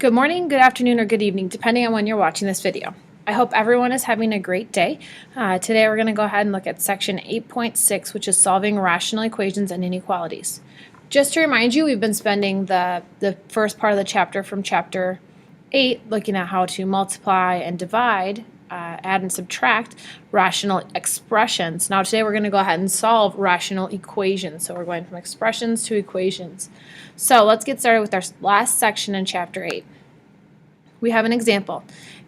Good morning, good afternoon, or good evening, depending on when you're watching this video. I hope everyone is having a great day. Today we're going to go ahead and look at section 8.6, which is solving rational equations and inequalities. Just to remind you, we've been spending the first part of the chapter from chapter 8 looking at how to multiply and divide, add and subtract rational expressions. Now today we're going to go ahead and solve rational equations. So we're going from expressions to equations. So let's get started with our last section in chapter 8. We have an example.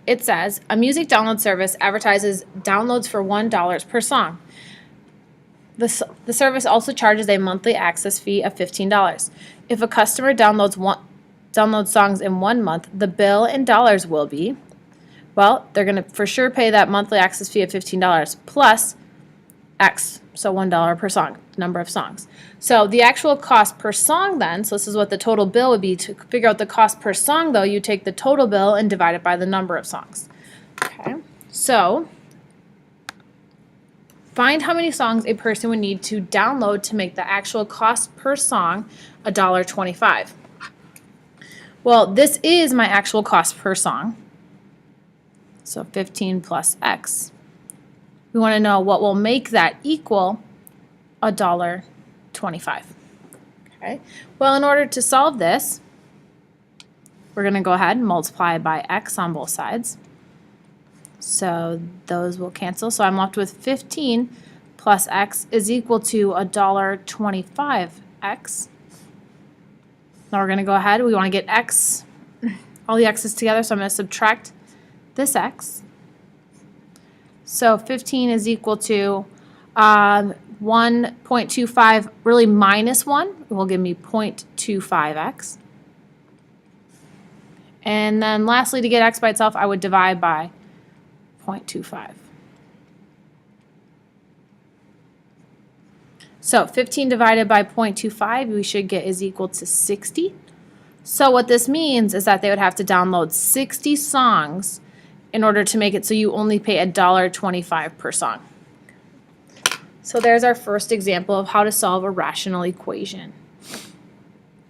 It says, a music download service advertises downloads for $1 per song. The service also charges a monthly access fee of $15. If a customer downloads songs in 1 month, the bill in dollars will be, well, they're going to for sure pay that monthly access fee of $15 plus X, so $1 per song, number of songs. So the actual cost per song then, so this is what the total bill would be. To figure out the cost per song though, you take the total bill and divide it by the number of songs. Okay, so find how many songs a person would need to download to make the actual cost per song $1.25. Well, this is my actual cost per song. So 15 plus X. We want to know what will make that equal $1.25. Okay. Well, in order to solve this, we're going to go ahead and multiply by X on both sides. So those will cancel. So I'm left with 15 plus X is equal to $1.25X. Now we're going to go ahead. We want to get X, all the X's together. So I'm going to subtract this X. So 15 is equal to 1.25, really minus 1. It will give me 0.25x. And then lastly, to get x by itself, I would divide by 0.25. So 15 divided by 0.25, we should get is equal to 60. So what this means is that they would have to download 60 songs in order to make it so you only pay $1.25 per song. So there's our first example of how to solve a rational equation.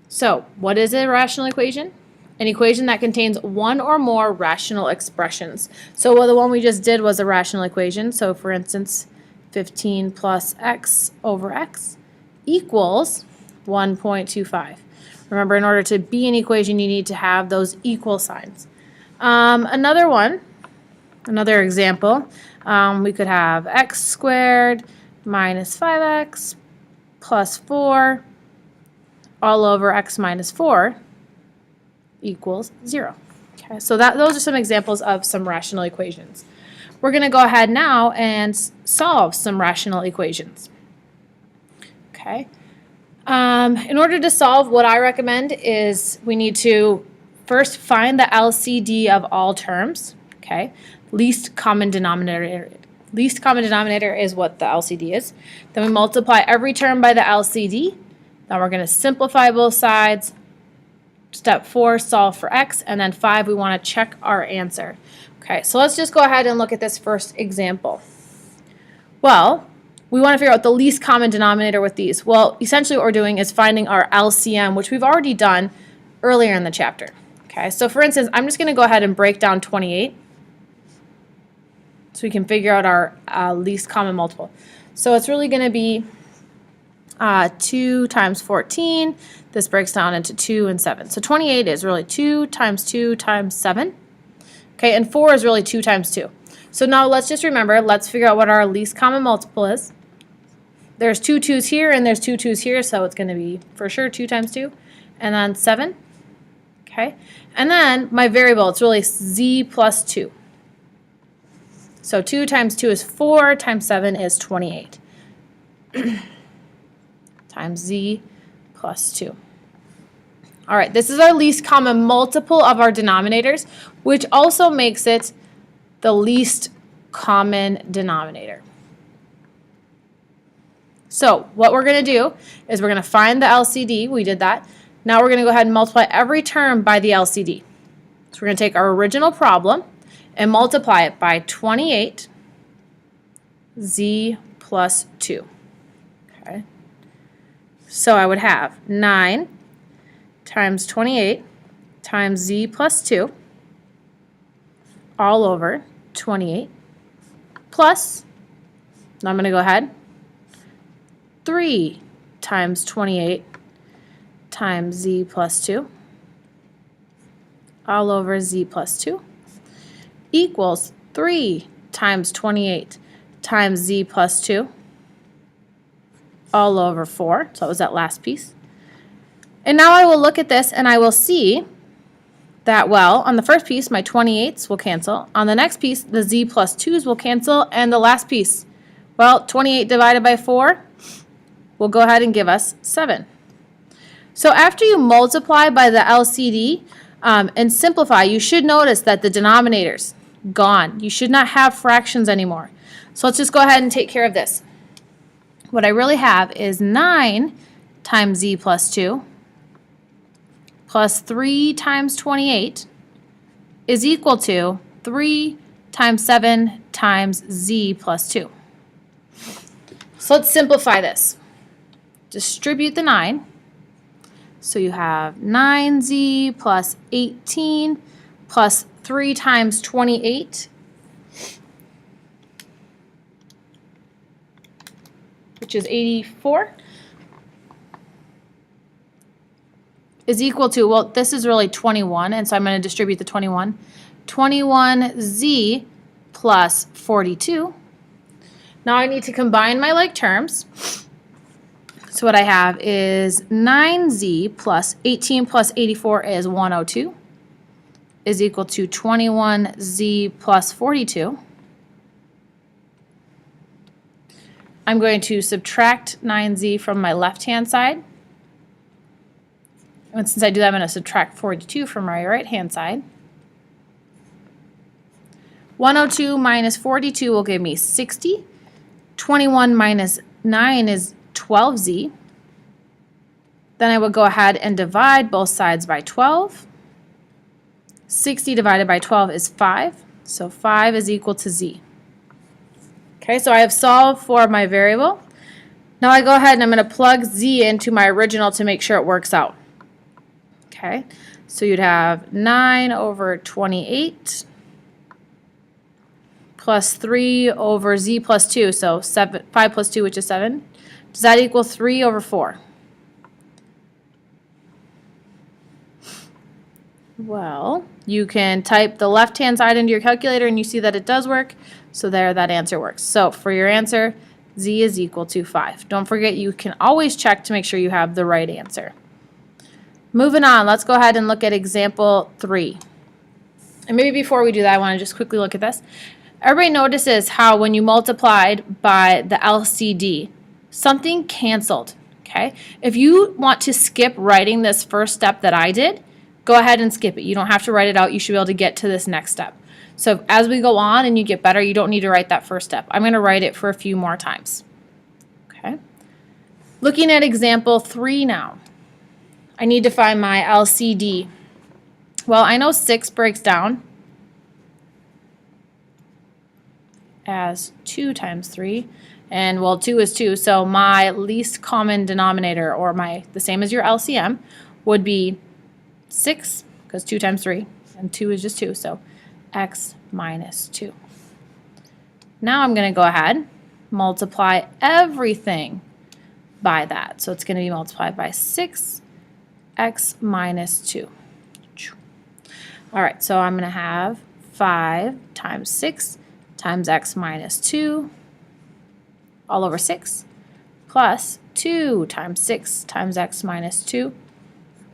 So what is a rational equation? An equation that contains one or more rational expressions. So the one we just did was a rational equation. So for instance, 15 plus x over x equals 1.25. Remember, in order to be an equation, you need to have those equal signs. Another example, we could have x squared minus 5x plus 4 all over x minus 4 equals 0. Okay, so those are some examples of some rational equations. We're going to go ahead now and solve some rational equations. Okay. In order to solve, what I recommend is we need to first find the LCD of all terms. Okay. Least common denominator is what the LCD is. Then we multiply every term by the LCD. Then we're going to simplify both sides. Step 4, solve for x. And then 5, we want to check our answer. Okay, so let's just go ahead and look at this first example. Well, we want to figure out the least common denominator with these. Well, essentially what we're doing is finding our LCM, which we've already done earlier in the chapter. Okay, so for instance, I'm just going to go ahead and break down 28. So we can figure out our least common multiple. So it's really going to be 2 times 14. This breaks down into 2 and 7. So 28 is really 2 times 7. Okay, and 4 is really 2 times 2. So now let's just remember, let's figure out what our least common multiple is. There's 2 2's here and there's 2 2's here, so it's going to be for sure 2 times 2. And then 7. Okay, and then my variable, it's really z plus 2. So 2 times 2 is 4, times 7 is 28, times z plus 2. All right, this is our least common multiple of our denominators, which also makes it the least common denominator. So what we're going to do is we're going to find the LCD. We did that. Now we're going to go ahead and multiply every term by the LCD. So we're going to take our original problem and multiply it by 28 z plus 2. Okay. So I would have 9 times 28 times z plus 2 all over 28 plus, now I'm going to go ahead, 3 times 28 times z plus 2 all over z plus 2 equals 3 times 28 times z plus 2 all over 4. So that was that last piece. And now I will look at this and I will see that, well, on the first piece, my 28s will cancel. On the next piece, the z plus 2's will cancel. And the last piece, well, 28 divided by 4 will go ahead and give us 7. So after you multiply by the LCD and simplify, you should notice that the denominator's gone. You should not have fractions anymore. So let's just go ahead and take care of this. What I really have is 9 times z plus 2 plus 3 times 28 is equal to 3 times 7 times z plus 2. So let's simplify this. Distribute the 9. So you have 9z plus 18 plus 3 times 28, which is 84, is equal to, well, this is really 21, and so I'm going to distribute the 21. 21z plus 42. Now I need to combine my like terms. So what I have is 9z plus 18 plus 84 is 102, is equal to 21z plus 42. I'm going to subtract 9z from my left-hand side. And since I do that, I'm going to subtract 42 from my right-hand side. 102 minus 42 will give me 60. 21 minus 9 is 12z. Then I would go ahead and divide both sides by 12. 60 divided by 12 is 5. So 5 is equal to z. Okay, so I have solved for my variable. Now I go ahead and I'm going to plug z into my original to make sure it works out. Okay, so you'd have 9 over 28 plus 3 over z plus 2, so 5 plus 2, which is 7. Does that equal 3 over 4? Well, you can type the left-hand side into your calculator and you see that it does work. So there, that answer works. So for your answer, z is equal to 5. Don't forget, you can always check to make sure you have the right answer. Moving on, let's go ahead and look at example 3. And maybe before we do that, I want to just quickly look at this. Everybody notices how when you multiplied by the LCD, something canceled, okay? If you want to skip writing this first step that I did, go ahead and skip it. You don't have to write it out. You should be able to get to this next step. So as we go on and you get better, you don't need to write that first step. I'm going to write it for a few more times. Okay. Looking at example 3 now. I need to find my LCD. Well, I know 6 breaks down as 2 times 3. And well, 2 is 2. So my least common denominator, or the same as your LCM, would be 6, because 2 times 3, and 2 is just 2, so x minus 2. Now I'm going to go ahead, multiply everything by that. So it's going to be multiplied by 6x minus 2. All right, so I'm going to have 5 times 6 times x minus 2 all over 6 plus 2 times 6 times x minus 2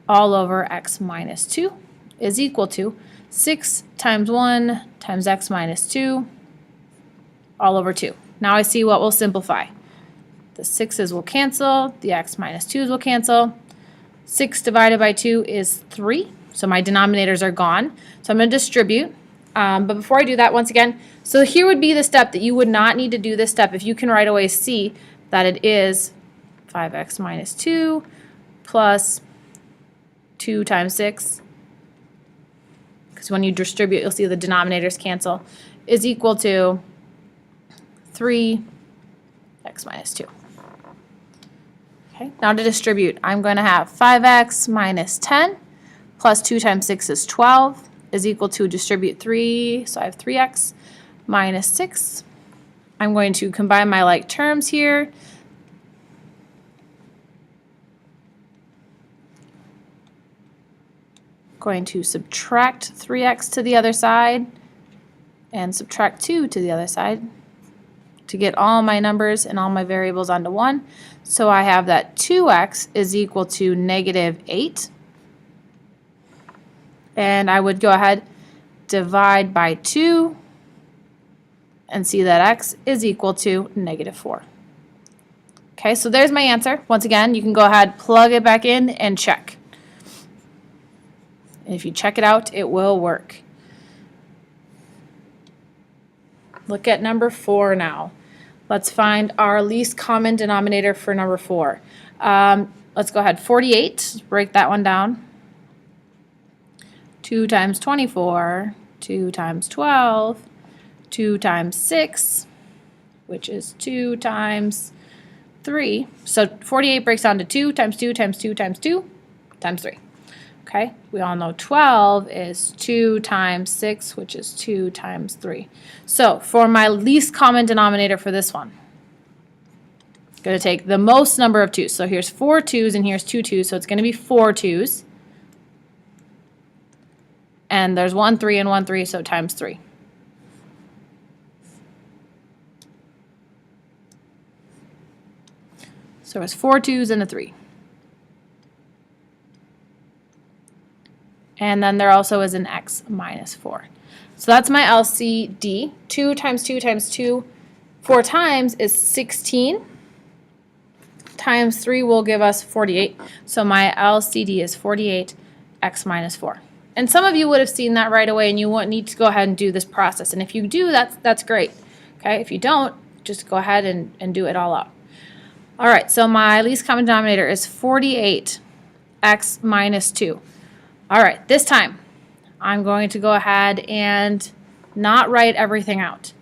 all over x minus 2 is equal to 6 times 1 times x minus 2 all over 2. Now I see what will simplify. The 6's will cancel, the x minus 2's will cancel. 6 divided by 2 is 3, so my denominators are gone. So I'm going to distribute. But before I do that, once again, so here would be the step that you would not need to do this step if you can right away see that it is 5x minus 2 plus 2 times 6, because when you distribute, you'll see the denominators cancel, is equal to 3x minus 2. Okay, now to distribute, I'm going to have 5x minus 10 plus 2 times 6 is 12, is equal to distribute 3, so I have 3x minus 6. I'm going to combine my like terms here. Going to subtract 3x to the other side and subtract 2 to the other side to get all my numbers and all my variables onto 1. So I have that 2x is equal to negative 8. And I would go ahead, divide by 2, and see that x is equal to negative 4. Okay, so there's my answer. Once again, you can go ahead, plug it back in, and check. And if you check it out, it will work. Look at number 4 now. Let's find our least common denominator for number 4. Let's go ahead, 48, break that one down. 2 times 24, 2 times 12, 2 times 6, which is 2 times 3. So 48 breaks down to 2 times 2 times 2 times 2 times 3. Okay, we all know 12 is 2 times 6, which is 2 times 3. So for my least common denominator for this one, I'm going to take the most number of 2's. So here's 4 2's and here's 2 2's, so it's going to be 4 2's. And there's 1 3 and 1 3, so times 3. So it's 4 2's and a 3. And then there also is an x minus 4. So that's my LCD. 2 times 2 times 2 4 times is 16. Times 3 will give us 48. So my LCD is 48 x minus 4. And some of you would have seen that right away and you won't need to go ahead and do this process. And if you do, that's great. Okay, if you don't, just go ahead and do it all out. All right, so my least common denominator is 48 x minus 2. All right, this time I'm going to go ahead and not write everything out.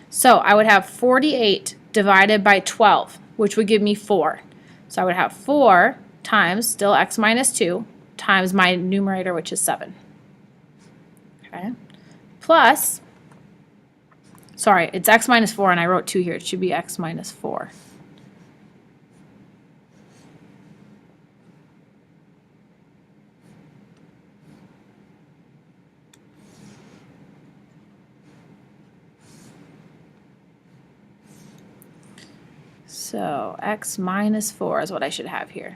So I would have 48 divided by 12, which would give me 4. So I would have 4 times, still x minus 2, times my numerator, which is 7. Okay, plus, sorry, it's x minus 4, and I wrote 2 here. It should be x minus 4. So x minus 4 is what I should have here.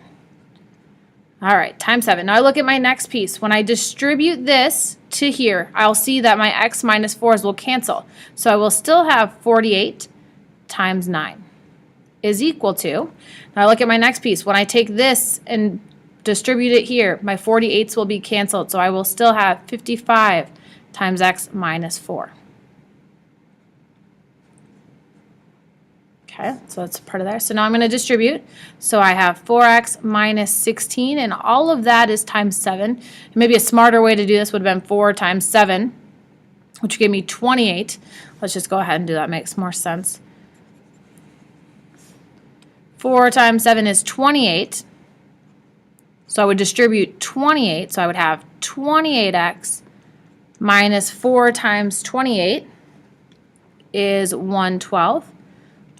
All right, times 7. Now I look at my next piece. When I distribute this to here, I'll see that my x minus 4's will cancel. So I will still have 48 times 9 is equal to, now I look at my next piece. When I take this and distribute it here, my 48's will be canceled. So I will still have 55 times x minus 4. Okay, so that's part of there. So now I'm going to distribute. So I have 4x minus 16, and all of that is times 7. And maybe a smarter way to do this would have been 4 times 7, which gave me 28. Let's just go ahead and do that. Makes more sense. 4 times 7 is 28. So I would distribute 28. So I would have 28x minus 4 times 28 is 112.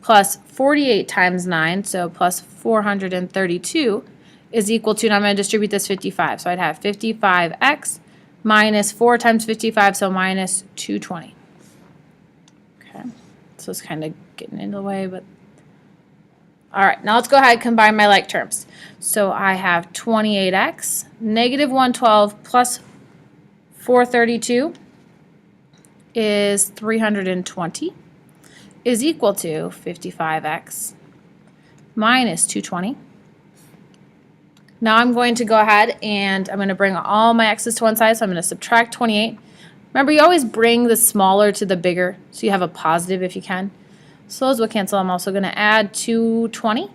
Plus 48 times 9, so plus 432, is equal to, and I'm going to distribute this 55. So I'd have 55x minus 4 times 55, so minus 220. Okay, so it's kind of getting in the way, but all right, now let's go ahead and combine my like terms. So I have 28x, negative 112 plus 432 is 320. Is equal to 55x minus 220. Now I'm going to go ahead and I'm going to bring all my x's to one side, so I'm going to subtract 28. Remember, you always bring the smaller to the bigger, so you have a positive if you can. So those will cancel. I'm also going to add 220.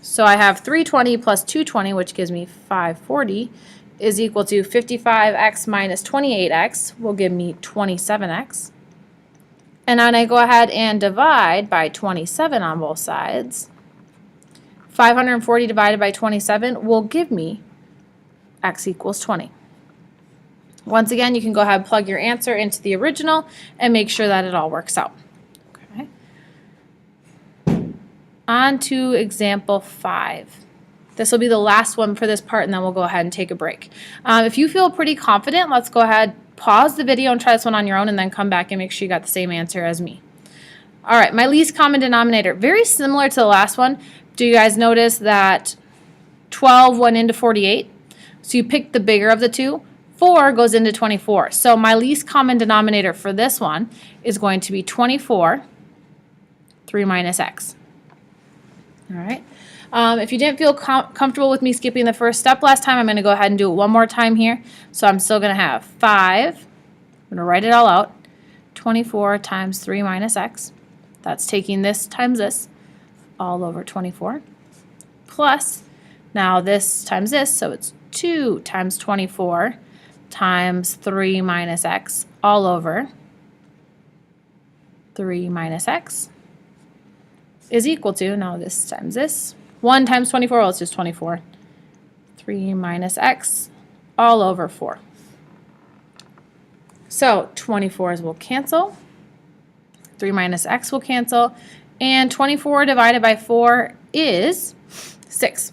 So I have 320 plus 220, which gives me 540, is equal to 55x minus 28x will give me 27x. And then I go ahead and divide by 27 on both sides. 540 divided by 27 will give me x equals 20. Once again, you can go ahead and plug your answer into the original and make sure that it all works out. Okay. On to example 5. This will be the last one for this part, and then we'll go ahead and take a break. If you feel pretty confident, let's go ahead, pause the video and try this one on your own, and then come back and make sure you got the same answer as me. All right, my least common denominator. Very similar to the last one. Do you guys notice that 12 went into 48? So you picked the bigger of the two. 4 goes into 24. So my least common denominator for this one is going to be 24, 3 minus x. All right. If you didn't feel comfortable with me skipping the first step last time, I'm going to go ahead and do it one more time here. So I'm still going to have 5. I'm going to write it all out. 24 times 3 minus x. That's taking this times this all over 24. Plus, now this times this, so it's 2 times 24 times 3 minus x all over 3 minus x is equal to, now this times this, 1 times 24, well, it's just 24. 3 minus x all over 4. So 24s will cancel. 3 minus x will cancel. And 24 divided by 4 is 6.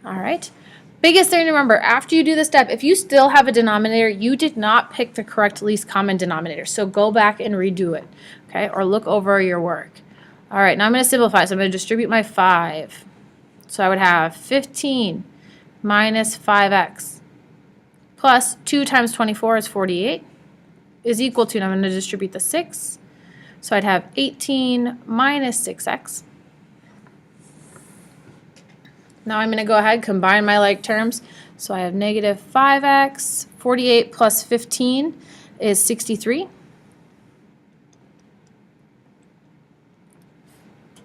All right. Biggest thing to remember, after you do this step, if you still have a denominator, you did not pick the correct least common denominator. So go back and redo it, okay? Or look over your work. All right, now I'm going to simplify. So I'm going to distribute my 5. So I would have 15 minus 5x plus 2 times 24 is 48 is equal to, and I'm going to distribute the 6. So I'd have 18 minus 6x. Now I'm going to go ahead and combine my like terms. So I have negative 5x, 48 plus 15 is 63.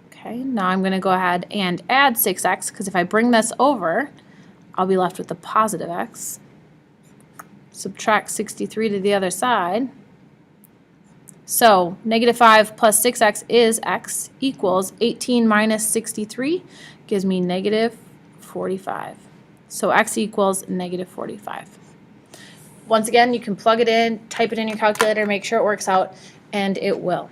Okay, now I'm going to go ahead and add 6x, because if I bring this over, I'll be left with the positive x. Subtract 63 to the other side. So negative 5 plus 6x is x equals 18 minus 63 gives me negative 45. So x equals negative 45. Once again, you can plug it in, type it in your calculator, make sure it works out, and it will.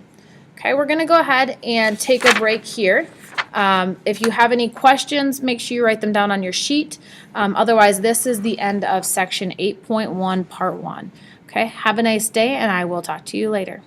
Okay, we're going to go ahead and take a break here. If you have any questions, make sure you write them down on your sheet. Otherwise, this is the end of section 8.1, part 1. Okay, have a nice day, and I will talk to you later.